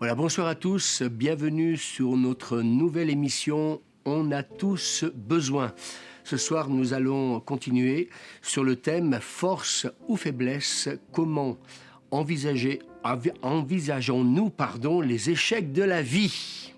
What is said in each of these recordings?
Voilà, bonsoir à tous, bienvenue sur notre nouvelle émission On a tous besoin. Ce soir, nous allons continuer sur le thème force ou faiblesse, comment envisageons-nous les échecs de la vie.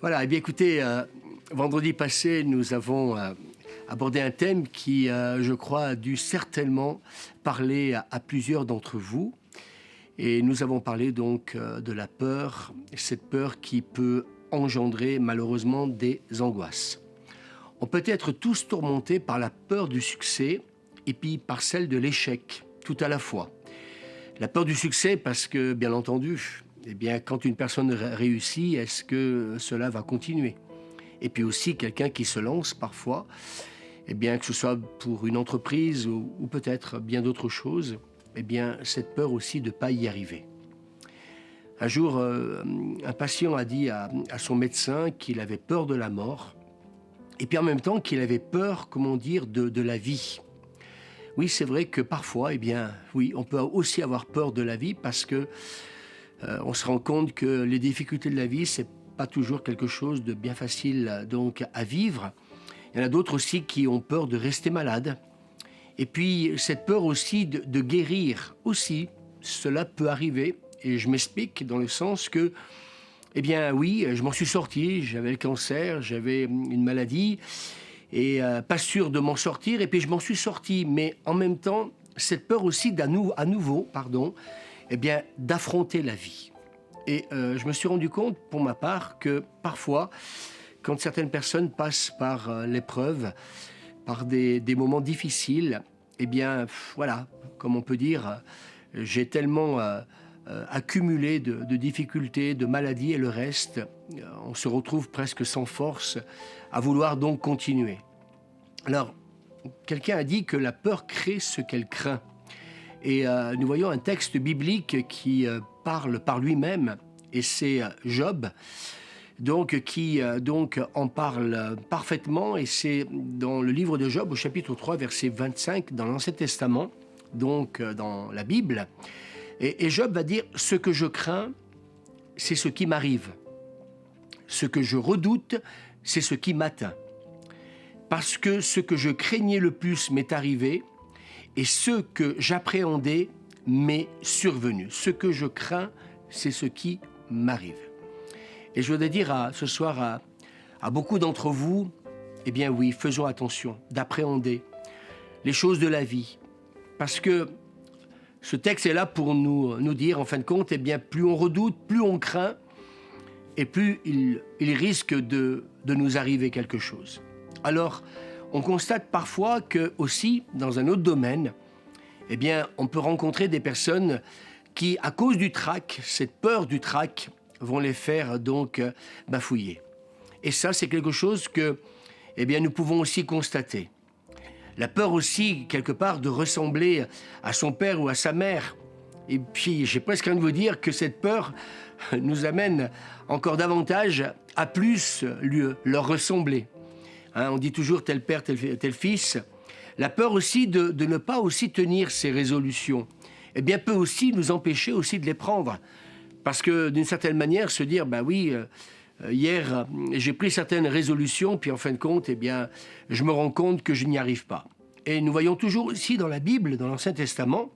Voilà, eh bien écoutez, vendredi passé, nous avons abordé un thème qui, je crois, a dû certainement parler à plusieurs d'entre vous. Et nous avons parlé donc de la peur, cette peur qui peut engendrer malheureusement des angoisses. On peut être tous tourmentés par la peur du succès et puis par celle de l'échec, tout à la fois. La peur du succès parce que, bien entendu, eh bien, quand une personne réussit, est-ce que cela va continuer ? Et puis aussi, quelqu'un qui se lance parfois, eh bien, que ce soit pour une entreprise ou peut-être bien d'autres choses, eh bien, cette peur aussi de ne pas y arriver. Un jour, un patient a dit à son médecin qu'il avait peur de la mort, et puis en même temps qu'il avait peur, de la vie. Oui, c'est vrai que parfois, eh bien, oui, on peut aussi avoir peur de la vie parce que on se rend compte que les difficultés de la vie, c'est pas toujours quelque chose de bien facile donc à vivre. Il y en a d'autres aussi qui ont peur de rester malades. Et puis cette peur aussi de guérir aussi, cela peut arriver. Et je m'explique dans le sens que, eh bien oui, je m'en suis sorti, j'avais le cancer, j'avais une maladie et pas sûr de m'en sortir. Et puis je m'en suis sorti, mais en même temps, cette peur aussi à nouveau, eh bien, d'affronter la vie. Et je me suis rendu compte, pour ma part, que parfois, quand certaines personnes passent par l'épreuve, par des moments difficiles, eh bien, voilà, comme on peut dire, j'ai tellement accumulé de difficultés, de maladies et le reste, on se retrouve presque sans force à vouloir donc continuer. Alors, quelqu'un a dit que la peur crée ce qu'elle craint. Et nous voyons un texte biblique qui parle par lui-même, et c'est Job, donc, qui en parle parfaitement, et c'est dans le livre de Job, au chapitre 3, verset 25, dans l'Ancien Testament, donc dans la Bible. Et Job va dire « Ce que je crains, c'est ce qui m'arrive. Ce que je redoute, c'est ce qui m'atteint. Parce que ce que je craignais le plus m'est arrivé, et ce que j'appréhendais m'est survenu. Ce que je crains, c'est ce qui m'arrive. » Et je voudrais dire ce soir à beaucoup d'entre vous, eh bien oui, faisons attention d'appréhender les choses de la vie. Parce que ce texte est là pour nous dire, en fin de compte, eh bien plus on redoute, plus on craint, et plus il risque de nous arriver quelque chose. Alors, on constate parfois que aussi, dans un autre domaine, eh bien, on peut rencontrer des personnes qui, à cause du trac, cette peur du trac, vont les faire donc bafouiller. Et ça, c'est quelque chose que, eh bien, nous pouvons aussi constater. La peur aussi, quelque part, de ressembler à son père ou à sa mère. Et puis, j'ai presque envie de vous dire que cette peur nous amène encore davantage à plus leur ressembler. On dit toujours tel père, tel fils. La peur aussi de ne pas aussi tenir ses résolutions, eh bien, peut aussi nous empêcher aussi de les prendre. Parce que d'une certaine manière, se dire, hier, j'ai pris certaines résolutions, puis en fin de compte, eh bien, je me rends compte que je n'y arrive pas. Et nous voyons toujours ici dans la Bible, dans l'Ancien Testament,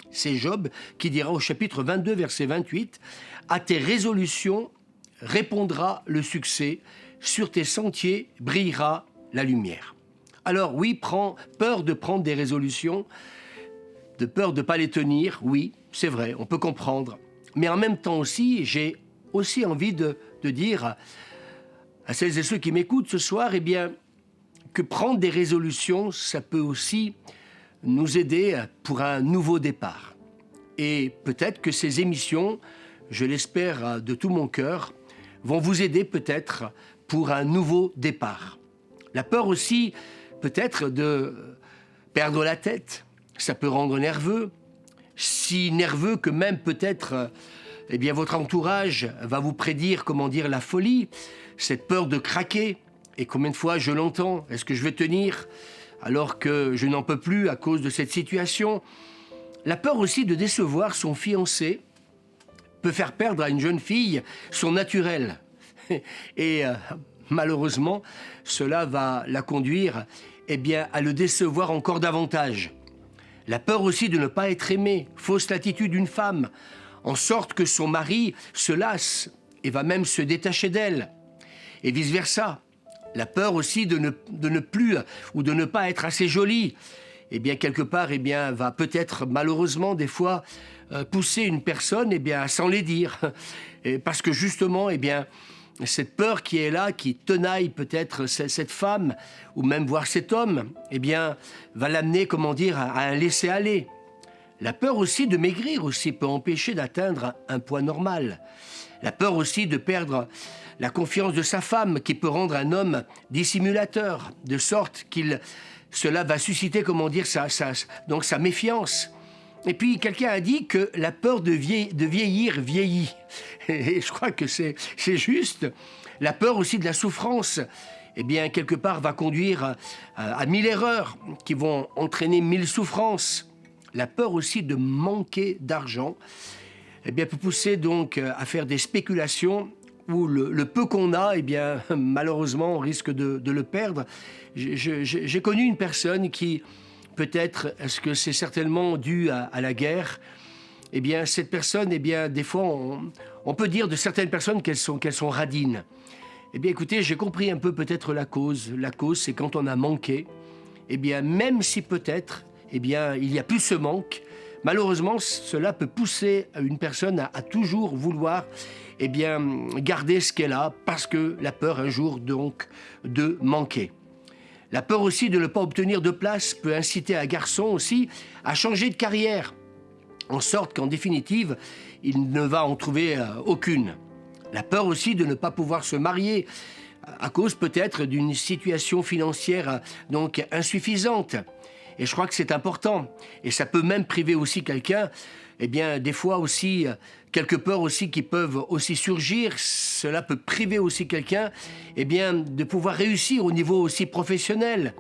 c'est Job qui dira au chapitre 22, verset 28, « À tes résolutions répondra le succès, sur tes sentiers brillera la lumière. » Alors oui, peur de prendre des résolutions, de peur de ne pas les tenir, oui, c'est vrai, on peut comprendre. Mais en même temps aussi, j'ai aussi envie de dire à celles et ceux qui m'écoutent ce soir, eh bien, que prendre des résolutions, ça peut aussi nous aider pour un nouveau départ. Et peut-être que ces émissions, je l'espère de tout mon cœur, vont vous aider peut-être pour un nouveau départ. La peur aussi, peut-être, de perdre la tête, ça peut rendre nerveux, si nerveux que même peut-être, eh bien, votre entourage va vous prédire, la folie. cette peur de craquer. Et combien de fois je l'entends? Est-ce que je vais tenir alors que je n'en peux plus à cause de cette situation? La peur aussi de décevoir son fiancé peut faire perdre à une jeune fille son naturel. Et malheureusement, cela va la conduire à le décevoir encore davantage. La peur aussi de ne pas être aimé, fausse l'attitude d'une femme, en sorte que son mari se lasse et va même se détacher d'elle. Et vice-versa. La peur aussi de ne plus ou de ne pas être assez jolie, quelque part, va peut-être malheureusement des fois pousser une personne à s'enlaidir. Parce que justement, cette peur qui est là, qui tenaille peut-être cette femme, ou même voir cet homme, va l'amener, à un laisser-aller. La peur aussi de maigrir aussi peut empêcher d'atteindre un poids normal. La peur aussi de perdre la confiance de sa femme, qui peut rendre un homme dissimulateur, de sorte cela va susciter, sa méfiance. Et puis, quelqu'un a dit que la peur de vieillir vieillit. Et je crois que c'est juste. La peur aussi de la souffrance, quelque part, va conduire à 1000 erreurs qui vont entraîner 1000 souffrances. La peur aussi de manquer d'argent, peut pousser donc à faire des spéculations où le peu qu'on a, malheureusement, on risque de le perdre. J'ai connu une personne qui, peut-être, est-ce que c'est certainement dû à la guerre? Cette personne, des fois, on peut dire de certaines personnes qu'elles sont radines. Écoutez, j'ai compris un peu peut-être la cause. La cause, c'est quand on a manqué. Même si peut-être, il y a plus ce manque, malheureusement, cela peut pousser une personne à toujours vouloir garder ce qu'elle a, parce que la peur un jour donc de manquer. La peur aussi de ne pas obtenir de place peut inciter un garçon aussi à changer de carrière, en sorte qu'en définitive, il ne va en trouver aucune. La peur aussi de ne pas pouvoir se marier, à cause peut-être d'une situation financière donc insuffisante. Et je crois que c'est important. Et ça peut même priver aussi quelqu'un, des fois aussi, quelques peurs aussi qui peuvent aussi surgir. Cela peut priver aussi quelqu'un, de pouvoir réussir au niveau aussi professionnel.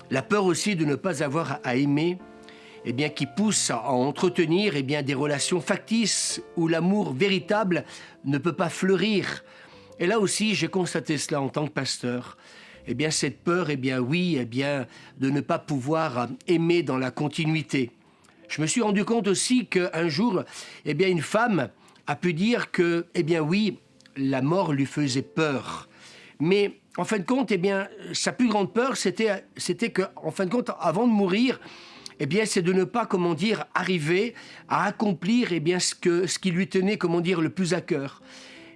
La peur aussi de ne pas avoir à aimer, qui pousse à entretenir des relations factices où l'amour véritable ne peut pas fleurir. Et là aussi, j'ai constaté cela en tant que pasteur. Cette peur, de ne pas pouvoir aimer dans la continuité. Je me suis rendu compte aussi qu'un jour, une femme a pu dire que, la mort lui faisait peur. Mais, en fin de compte, sa plus grande peur, c'était que, en fin de compte, avant de mourir, c'est de ne pas, arriver à accomplir, ce qui lui tenait, le plus à cœur.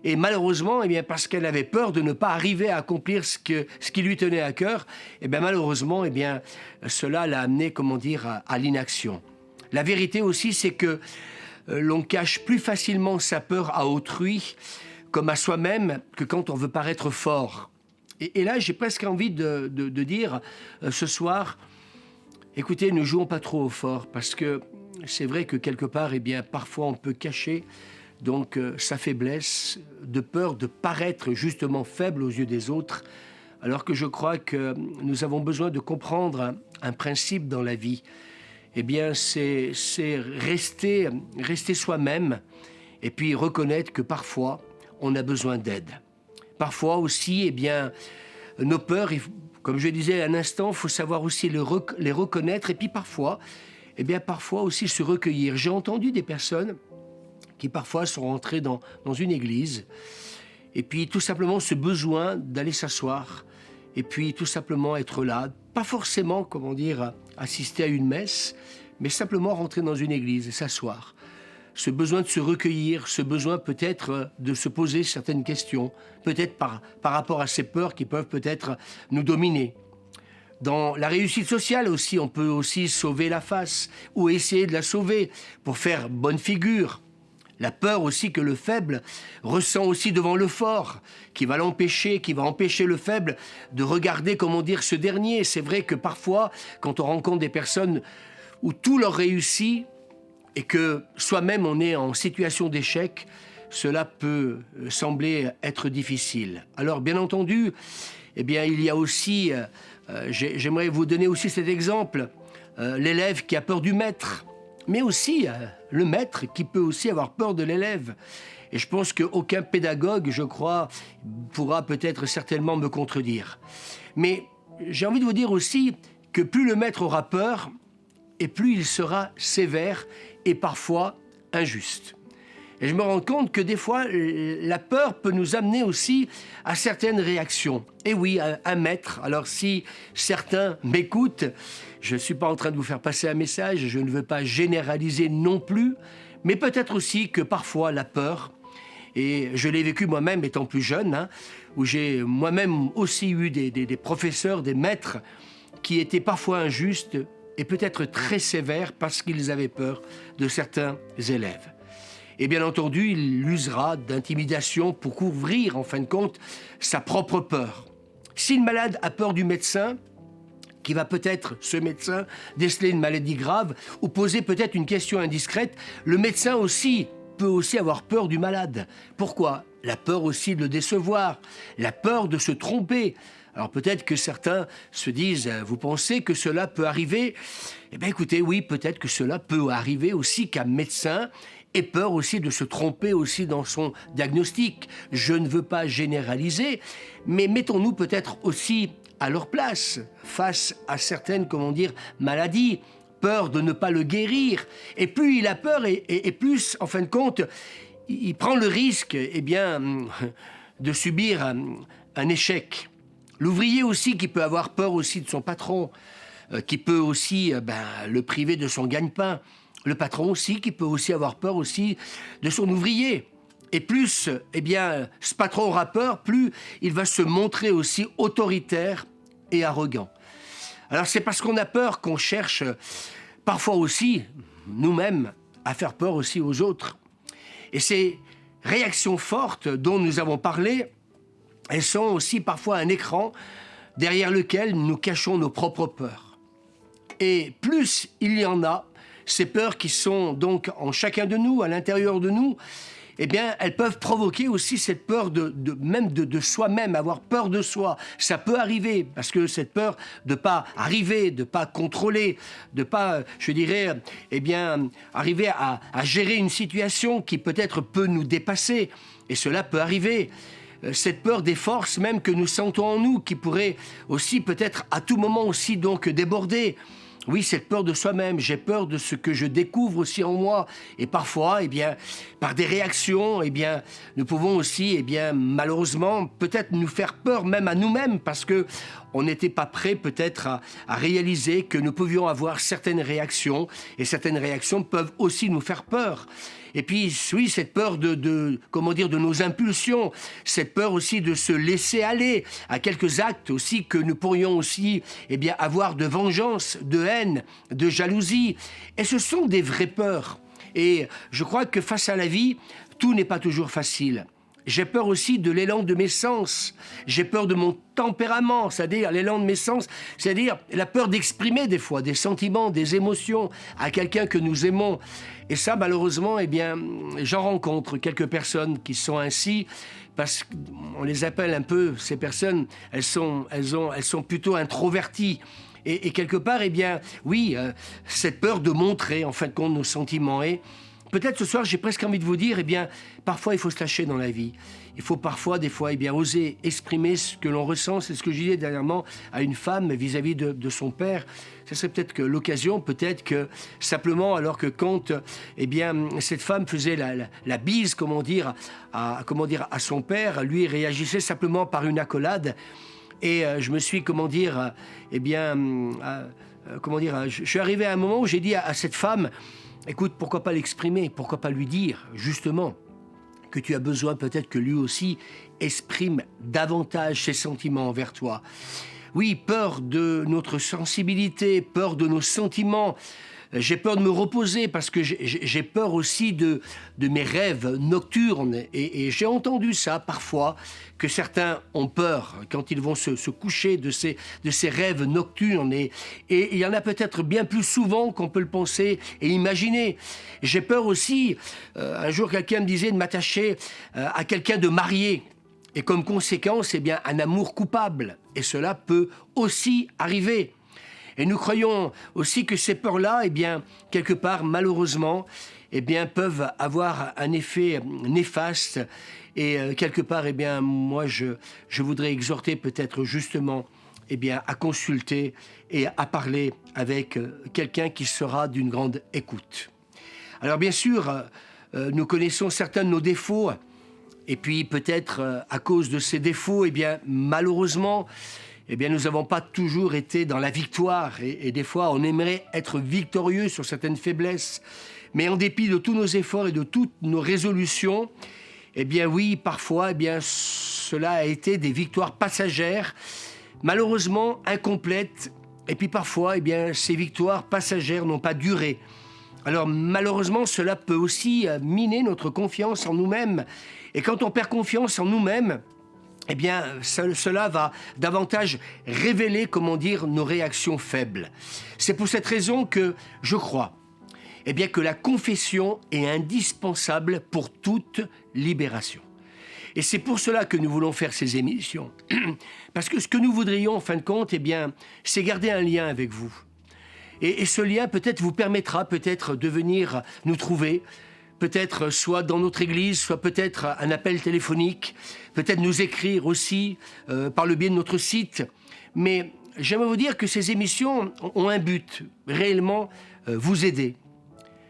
Et malheureusement, parce qu'elle avait peur de ne pas arriver à accomplir ce qui lui tenait à cœur, malheureusement, cela l'a amené, à l'inaction. La vérité aussi, c'est que l'on cache plus facilement sa peur à autrui, comme à soi-même, que quand on veut paraître fort. Et là, j'ai presque envie de dire ce soir, écoutez, ne jouons pas trop au fort, parce que c'est vrai que quelque part, parfois on peut cacher donc sa faiblesse, de peur de paraître justement faible aux yeux des autres, alors que je crois que nous avons besoin de comprendre un principe dans la vie. C'est rester soi-même et puis reconnaître que parfois on a besoin d'aide. Parfois aussi, nos peurs, comme je disais à l'instant, il faut savoir aussi les reconnaître et puis parfois aussi se recueillir. J'ai entendu des personnes qui parfois sont rentrés dans une église, et puis tout simplement ce besoin d'aller s'asseoir, et puis tout simplement être là, pas forcément, assister à une messe, mais simplement rentrer dans une église et s'asseoir. Ce besoin de se recueillir, ce besoin peut-être de se poser certaines questions, peut-être par rapport à ces peurs qui peuvent peut-être nous dominer. Dans la réussite sociale aussi, on peut aussi sauver la face, ou essayer de la sauver pour faire bonne figure. La peur aussi que le faible ressent aussi devant le fort, qui va empêcher le faible de regarder, ce dernier. C'est vrai que parfois, quand on rencontre des personnes où tout leur réussit et que soi-même on est en situation d'échec, cela peut sembler être difficile. Alors, bien entendu, eh bien, il y a aussi, j'aimerais vous donner aussi cet exemple, l'élève qui a peur du maître, mais aussi le maître qui peut aussi avoir peur de l'élève. Et je pense qu'aucun pédagogue, je crois, pourra peut-être certainement me contredire. Mais j'ai envie de vous dire aussi que plus le maître aura peur, et plus il sera sévère et parfois injuste. Et je me rends compte que des fois, la peur peut nous amener aussi à certaines réactions. Et oui, un maître. Alors si certains m'écoutent, je ne suis pas en train de vous faire passer un message, je ne veux pas généraliser non plus, mais peut-être aussi que parfois la peur, et je l'ai vécu moi-même étant plus jeune, où j'ai moi-même aussi eu des professeurs, des maîtres, qui étaient parfois injustes et peut-être très sévères parce qu'ils avaient peur de certains élèves. Et bien entendu, il usera d'intimidation pour couvrir, en fin de compte, sa propre peur. Si le malade a peur du médecin, qui va peut-être, ce médecin, déceler une maladie grave ou poser peut-être une question indiscrète, le médecin aussi peut aussi avoir peur du malade. Pourquoi ? La peur aussi de le décevoir, la peur de se tromper. Alors peut-être que certains se disent, vous pensez que cela peut arriver ? Eh bien écoutez, oui, peut-être que cela peut arriver aussi qu'un médecin ait peur aussi de se tromper aussi dans son diagnostic. Je ne veux pas généraliser, mais mettons-nous peut-être aussi à leur place, face à certaines, maladies, peur de ne pas le guérir. Et plus il a peur, et plus, en fin de compte, il prend le risque, de subir un échec. L'ouvrier aussi qui peut avoir peur aussi de son patron, qui peut aussi le priver de son gagne-pain. Le patron aussi qui peut aussi avoir peur aussi de son ouvrier. Et plus, ce patron aura peur, plus il va se montrer aussi autoritaire et arrogant. Alors c'est parce qu'on a peur qu'on cherche parfois aussi, nous-mêmes, à faire peur aussi aux autres. Et ces réactions fortes dont nous avons parlé, elles sont aussi parfois un écran derrière lequel nous cachons nos propres peurs. Et plus il y en a, ces peurs qui sont donc en chacun de nous, à l'intérieur de nous, elles peuvent provoquer aussi cette peur de soi-même, avoir peur de soi. Ça peut arriver, parce que cette peur de pas arriver, de pas contrôler, de pas, arriver à gérer une situation qui peut-être peut nous dépasser. Et cela peut arriver. Cette peur des forces même que nous sentons en nous, qui pourrait aussi peut-être à tout moment aussi donc déborder. Oui, cette peur de soi-même, j'ai peur de ce que je découvre aussi en moi. Et parfois, par des réactions, nous pouvons aussi, malheureusement, peut-être nous faire peur même à nous-mêmes, parce que on n'était pas prêt peut-être à réaliser que nous pouvions avoir certaines réactions, et certaines réactions peuvent aussi nous faire peur. Et puis, oui, cette peur de nos impulsions, cette peur aussi de se laisser aller à quelques actes aussi que nous pourrions aussi, avoir de vengeance, de haine, de jalousie. Et ce sont des vraies peurs. Et je crois que face à la vie, tout n'est pas toujours facile. J'ai peur aussi de l'élan de mes sens. J'ai peur de mon tempérament, c'est-à-dire l'élan de mes sens, c'est-à-dire la peur d'exprimer des fois des sentiments, des émotions à quelqu'un que nous aimons. Et ça, malheureusement, j'en rencontre quelques personnes qui sont ainsi, parce qu'on les appelle un peu, ces personnes, elles sont plutôt introverties. Et quelque part, cette peur de montrer, en fin de compte, nos sentiments. Et peut-être ce soir, j'ai presque envie de vous dire, parfois il faut se lâcher dans la vie. Il faut parfois, des fois, oser exprimer ce que l'on ressent. C'est ce que je disais dernièrement à une femme vis-à-vis de son père. Ce serait peut-être que l'occasion, peut-être que simplement, alors que quand, cette femme faisait la bise, à son père, lui réagissait simplement par une accolade. Et je me suis, je suis arrivé à un moment où j'ai dit à cette femme, écoute, pourquoi pas l'exprimer, pourquoi pas lui dire, justement, que tu as besoin peut-être que lui aussi exprime davantage ses sentiments envers toi. Oui, peur de notre sensibilité, peur de nos sentiments, J'ai peur de me reposer parce que j'ai peur aussi de mes rêves nocturnes. Et j'ai entendu ça parfois, que certains ont peur quand ils vont se coucher de ces rêves nocturnes. Et il y en a peut-être bien plus souvent qu'on peut le penser et imaginer. J'ai peur aussi, un jour quelqu'un me disait de m'attacher à quelqu'un de marié. Et comme conséquence, eh bien, un amour coupable. Et cela peut aussi arriver. Et nous croyons aussi que ces peurs-là, eh bien, quelque part, malheureusement, eh bien, peuvent avoir un effet néfaste. Et quelque part, eh bien, moi, je voudrais exhorter peut-être justement, eh bien, à consulter et à parler avec quelqu'un qui sera d'une grande écoute. Alors, bien sûr, nous connaissons certains de nos défauts. Et puis, peut-être, à cause de ces défauts, eh bien, malheureusement, eh bien, nous n'avons pas toujours été dans la victoire. Et des fois, on aimerait être victorieux sur certaines faiblesses. Mais en dépit de tous nos efforts et de toutes nos résolutions, eh bien oui, parfois, eh bien, cela a été des victoires passagères, malheureusement incomplètes. Et puis parfois, eh bien, ces victoires passagères n'ont pas duré. Alors malheureusement, cela peut aussi miner notre confiance en nous-mêmes. Et quand on perd confiance en nous-mêmes, eh bien, cela va davantage révéler, comment dire, nos réactions faibles. C'est pour cette raison que je crois, eh bien, que la confession est indispensable pour toute libération. Et c'est pour cela que nous voulons faire ces émissions. Parce que ce que nous voudrions, en fin de compte, eh bien, c'est garder un lien avec vous. Et ce lien, peut-être, vous permettra peut-être de venir nous trouver, peut-être soit dans notre église, soit peut-être un appel téléphonique, peut-être nous écrire aussi par le biais de notre site. Mais j'aimerais vous dire que ces émissions ont un but, réellement vous aider.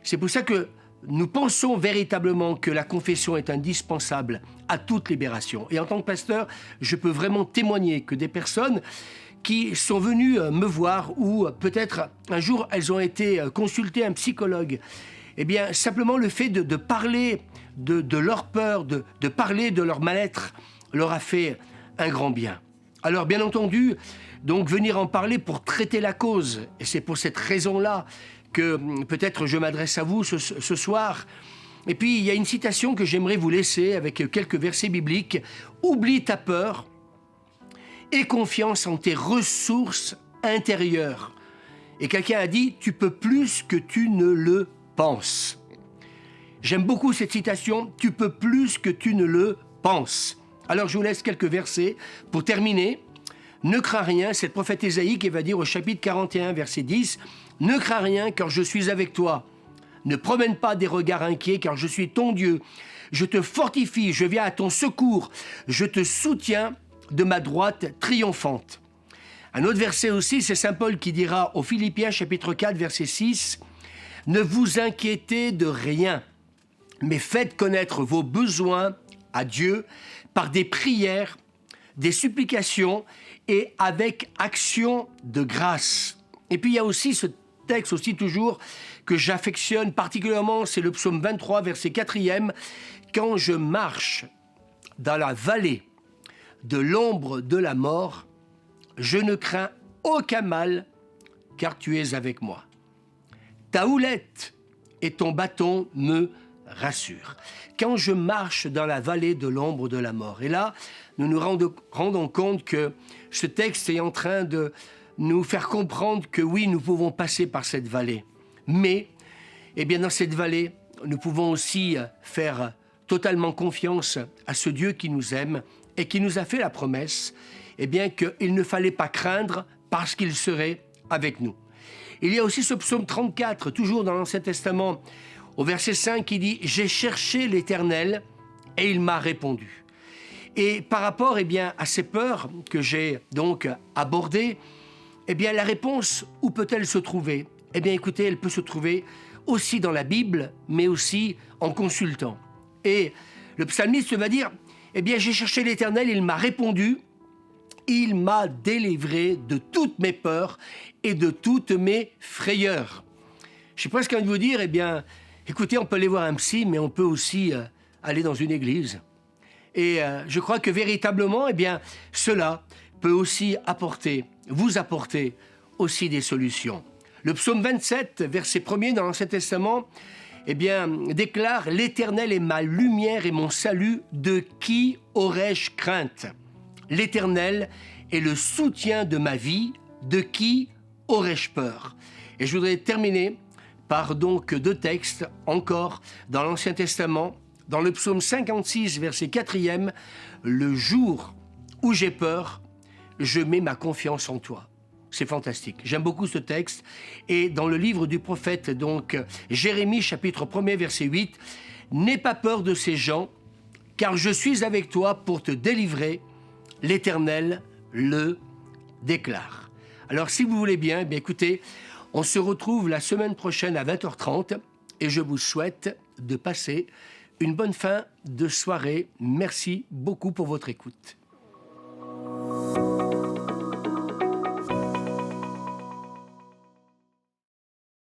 C'est pour ça que nous pensons véritablement que la confession est indispensable à toute libération. Et en tant que pasteur, je peux vraiment témoigner que des personnes qui sont venues me voir ou peut-être un jour elles ont été consulter un psychologue, eh bien, simplement le fait de parler de leur peur, de parler de leur mal-être, leur a fait un grand bien. Alors, bien entendu, donc venir en parler pour traiter la cause. Et c'est pour cette raison-là que peut-être je m'adresse à vous ce soir. Et puis, il y a une citation que j'aimerais vous laisser avec quelques versets bibliques. « Oublie ta peur et confiance en tes ressources intérieures. » Et quelqu'un a dit « Tu peux plus que tu ne le penses. » J'aime beaucoup cette citation, « Tu peux plus que tu ne le penses. » Alors je vous laisse quelques versets pour terminer. Ne crains rien, c'est le prophète Ésaïe qui va dire au chapitre 41, verset 10, « Ne crains rien car je suis avec toi. Ne promène pas des regards inquiets car je suis ton Dieu. Je te fortifie, je viens à ton secours. Je te soutiens de ma droite triomphante. » Un autre verset aussi, c'est saint Paul qui dira aux Philippiens chapitre 4, verset 6, « Ne vous inquiétez de rien, mais faites connaître vos besoins à Dieu par des prières, des supplications et avec action de grâce. » Et puis il y a aussi ce texte aussi toujours que j'affectionne particulièrement, c'est le psaume 23, verset 4e. « Quand je marche dans la vallée de l'ombre de la mort, je ne crains aucun mal, car tu es avec moi. Ta houlette et ton bâton me rassurent. Quand je marche dans la vallée de l'ombre de la mort. » Et là, nous nous rendons compte que ce texte est en train de nous faire comprendre que oui, nous pouvons passer par cette vallée. Mais, eh bien, dans cette vallée, nous pouvons aussi faire totalement confiance à ce Dieu qui nous aime et qui nous a fait la promesse, eh bien, qu'il ne fallait pas craindre parce qu'il serait avec nous. Il y a aussi ce psaume 34, toujours dans l'Ancien Testament, au verset 5, qui dit « J'ai cherché l'Éternel et il m'a répondu. » Et par rapport, eh bien, à ces peurs que j'ai donc abordées, eh bien, la réponse, où peut-elle se trouver? Eh bien, écoutez, elle peut se trouver aussi dans la Bible, mais aussi en consultant. Et le psalmiste va dire « Eh bien, j'ai cherché l'Éternel, il m'a répondu. Il m'a délivré de toutes mes peurs et de toutes mes frayeurs. » Je suis presque envie de vous dire, eh bien, écoutez, on peut aller voir un psy, mais on peut aussi aller dans une église. Et je crois que véritablement, eh bien, cela peut aussi vous apporter aussi des solutions. Le psaume 27, verset 1er dans l'Ancien Testament, eh bien, déclare « L'Éternel est ma lumière et mon salut, de qui aurais-je crainte ?» L'Éternel est le soutien de ma vie, de qui aurais-je peur? Et je voudrais terminer par donc 2 textes encore dans l'Ancien Testament, dans le psaume 56, verset 4e, « Le jour où j'ai peur, je mets ma confiance en toi. » C'est fantastique. J'aime beaucoup ce texte. Et dans le livre du prophète, donc, Jérémie, chapitre 1er, verset 8, « N'aie pas peur de ces gens, car je suis avec toi pour te délivrer. L'Éternel le déclare. » Alors, si vous voulez bien, écoutez, on se retrouve la semaine prochaine à 20h30 et je vous souhaite de passer une bonne fin de soirée. Merci beaucoup pour votre écoute.